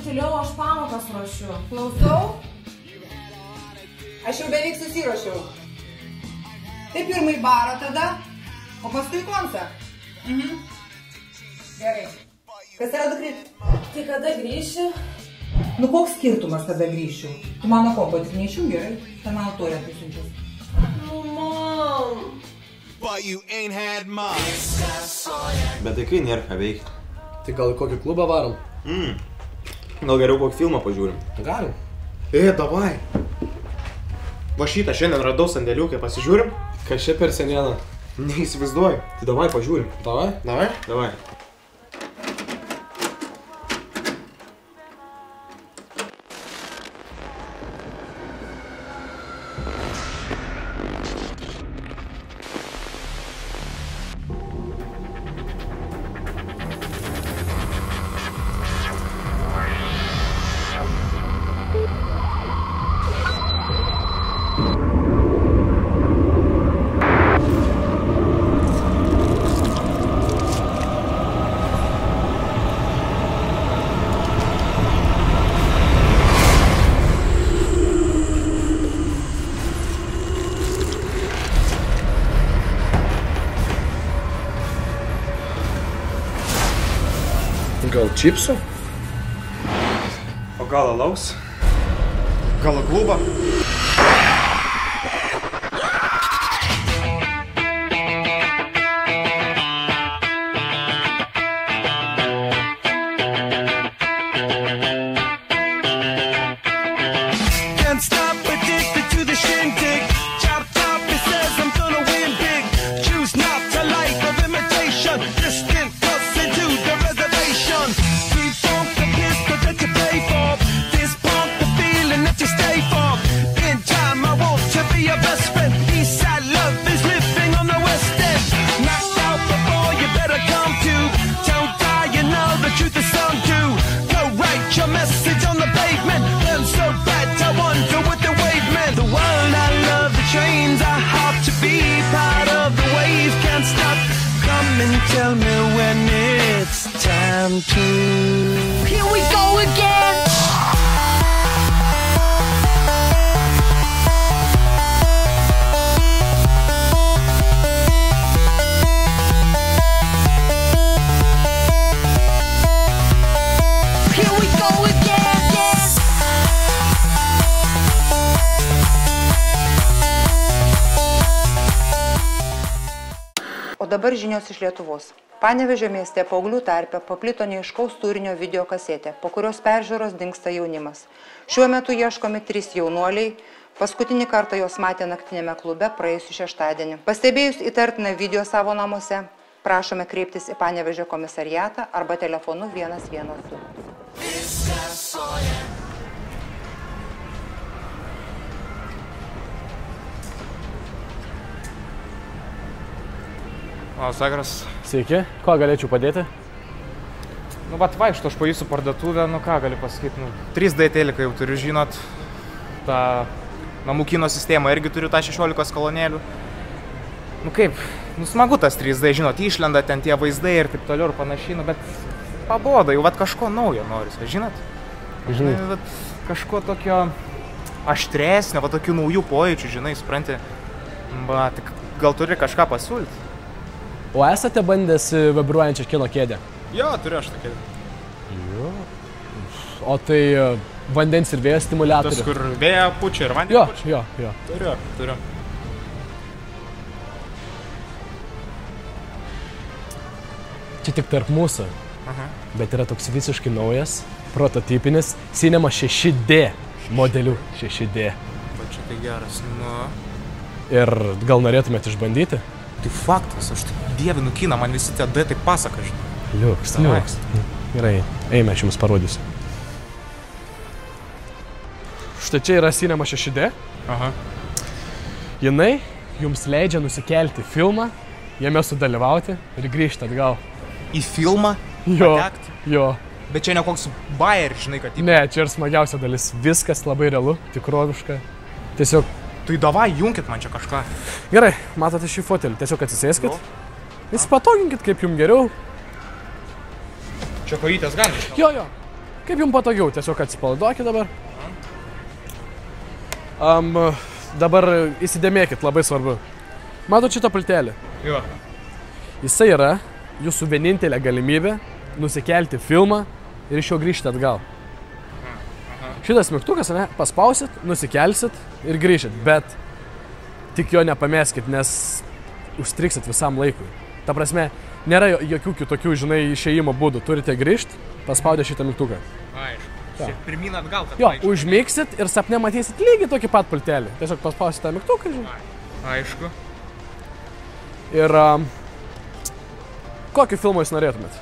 tyliau, aš pamokas ruošiu. Klausau? Aš jau beveik susiruošiau. Tai pirmai barą tada, o paskui koncą. Gerai. Kas yra dukryt? Tai kada grįši? Nu koks skirtumas, kada grįšiu? Tu mano kompo tik neišiu, gerai? Tai mano turė prisiunčius. Nu, mam. Bet tai kai nėra ką veikti. Tai gal į kokį klubą varom? Gal geriau kokį filmą pažiūrim. Galim. Davai. Va šitą šiandien radau sandėliukę, pasižiūrim. Kas čia per senieną? Neįsivaizduoju. Tai davai pažiūrim. Davai? Davai? Davai. Gal čipsų? O gal alaus? Gal klubą? Tell me when it's time to. Here we go again. Here we go again. O dabar žinios iš Lietuvos. Panevėžio mieste paauglių tarpe paplito neaiškaus turinio video kasetė, po kurios peržiūros dingsta jaunimas. Šiuo metu ieškomi 3 jaunuoliai. Paskutinį kartą juos matė naktinėme klube praėjusį šeštadienį. Pastebėjus įtartiną video savo namuose, prašome kreiptis į Panevėžio komisariatą arba telefonu 112. Sagras. Sveiki, kuo galėčiau padėti? Nu, bet vaikšto aš po jūsų parduotuvę, nu ką galiu pasakyti, nu, 3D teliką jau turiu, žinot, tą namų kino sistemą irgi turiu tą 16 kolonėlių. Nu kaip, nu smagu tas 3D, žinot, išlenda ten tie vaizdai ir taip toliau ir panašiai, nu, bet paboda, jau vat kažko naujo norisi, žinot? Žinai. Vat kažko tokio aštresnio, va tokių naujų pojūčių, žinai, supranti, va, tik gal turi kažką pasiūlyti. O esate bandęs vibruojančią kino kėdę? Jo, turiu aš tokia. Jo. O tai vandens ir vėjo stimuliatorių? Tas, kur vėją pučia ir vandenį pučia? Jo. Turiu. Čia tik tarp mūsų, bet yra toks visiškai naujas, prototipinis Cinema 6D modelių 6D. Va čia tai geras, nu. Ir gal norėtumėte išbandyti? Tai faktas, aš taip dievinu kiną, man visi tie D taip pasaka, žinai. Liuks. Gerai, eime, aš jums parodysiu. Štai čia yra Cinema 6D. Jinai jums leidžia nusikelti filmą, jame sudalyvauti ir grįžti atgal. Į filmą? Patekti? Jo. Bet čia ne koks bayeris, žinai, kad... Ne, čia ir smagiausia dalis. Viskas labai realu, tikroviška. Tiesiog... Tai davai, junkit man čia kažką. Gerai, matote šį fotelį. Tiesiog atsisėskit. Įsipatoginkit, kaip jums geriau. Čia kojytės gali? Jo. Kaip jums patogiau, tiesiog atsipalaiduokit dabar. Dabar įsidėmėkit, labai svarbu. Matot šitą pultelį? Jo. Jisai yra jūsų vienintelė galimybė nusikelti filmą ir iš jo grįžti atgal. Šitas mygtukas, ne, paspausit, nusikelsit ir grįžit, bet tik jo nepameskit, nes užstriksit visam laikui. Ta prasme, nėra jokių kitokių, žinai, išėjimo būdų. Turite grįžti, paspaudę šitą mygtuką. Aišku. Šiek pirmin atgal, kad Jo, užmigsit ir sapne matysit lygiai tokį pat pultelį. Tiesiog paspausit tą mygtuką, žinai. Aišku. Ir kokį filmą jūs norėtumėt?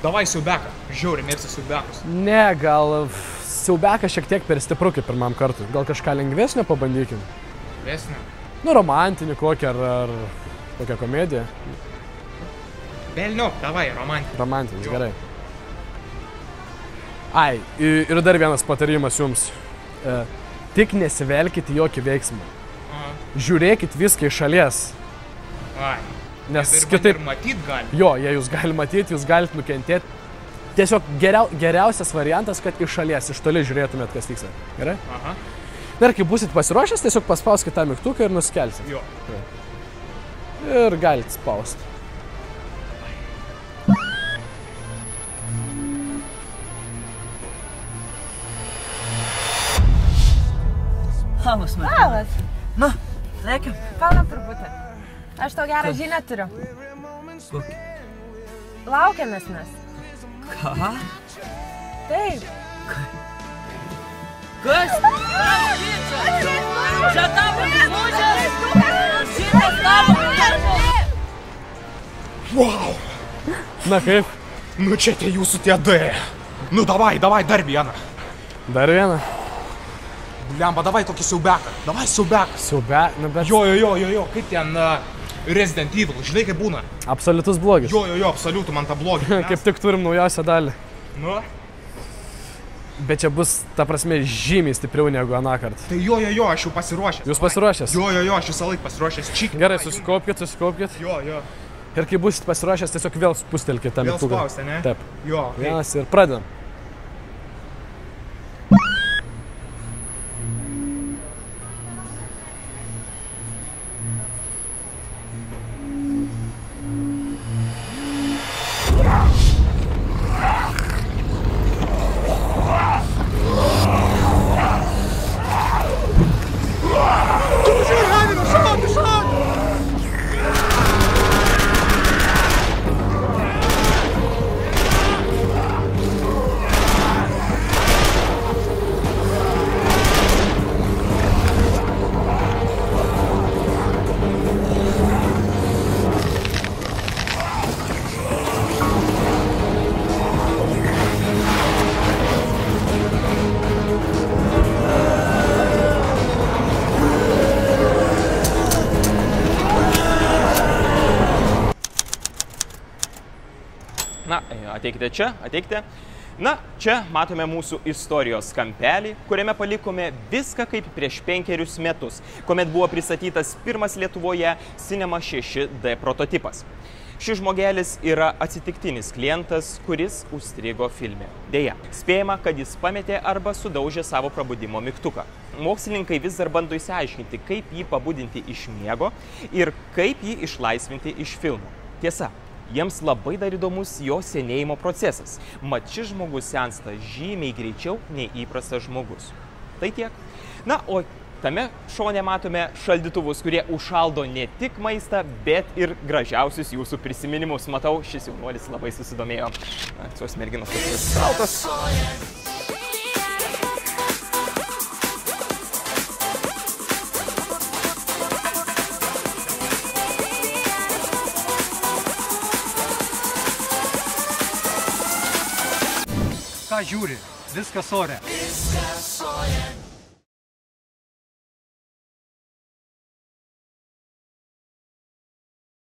Davai siaubeką. Žiauriai mėgsti siaubekus. Ne, gal siaubeką šiek tiek per stipru kaip pirmam kartui. Gal kažką lengvesnio pabandykim. Vesnė. Nu, romantinį kokį ar kokią komediją. Velniop, davai, romantinį. Romantinis, gerai. Ai, ir dar vienas patarimas jums. Tik nesivelkit į jokį veiksmą. Žiūrėkit viską iš šalies. Ai. Nes Ir kitaip... matyt gali. Jo, jei jūs galite matyti, jūs galite nukentėti. Tiesiog geriausias variantas, kad iš šalies, iš toli žiūrėtumėt, kas vyksta. Gerai? Aha. Ir kai busit pasiruošęs, tiesiog paspauskit tą mygtuką ir nusikelsit. Jo. Ir galite spausti. Labas, Martina. Labas. Na, lėkiam. Kalna truputį. Aš tau gerą žinią turiu. Kokį? Laukiamės mes. Ką? Taip. Kas? Čia tavo lūžės! Šitas tavo lūžės! Wow! Na kaip? Nu čia tie jūsų tie D. Nu davai, dar vieną. Dar vieną. Lemba, davai tokį siaubeką. Davai siaubeką. Nu bet... Jo, kaip ten Resident Evil, žinai kaip būna? Absoliutus blogis. Jo, absoliutų man tą blogį. Kaip tik turim naujausią dalį. Nu? Bet čia bus, ta prasme, žymiai stipriau negu anąkart. Tai jo, aš jau pasiruošęs. Jūs pasiruošęs? Jo, aš visą laiką pasiruošęs. Čik. Gerai, susikaupkit. Jo. Ir kai busit pasiruošęs, tiesiog vėl spustelkit tą mygtuką. Vėl spausti, ne? Taip. Jo. Vienas ir pradedam. Na, ateikite čia, ateikite. Na, čia matome mūsų istorijos kampelį, kuriame palikome viską kaip prieš 5 metus, kuomet buvo pristatytas pirmas Lietuvoje Cinema 6D prototipas. Šis žmogelis yra atsitiktinis klientas, kuris užstrigo filme. Deja, spėjama, kad jis pametė arba sudaužė savo prabudimo mygtuką. Mokslininkai vis dar bando išsiaiškinti, kaip jį pabudinti iš miego ir kaip jį išlaisvinti iš filmo. Tiesa, jiems labai dar įdomus jo senėjimo procesas. Mat šis žmogus sensta žymiai greičiau nei įprastas žmogus. Tai tiek. Na, o tame šone matome šaldytuvus, kurie užšaldo ne tik maistą, bet ir gražiausius jūsų prisiminimus. Matau, šis jaunuolis labai susidomėjo. Tos merginos tokios šaltos. Ką žiūri? Viskas ore.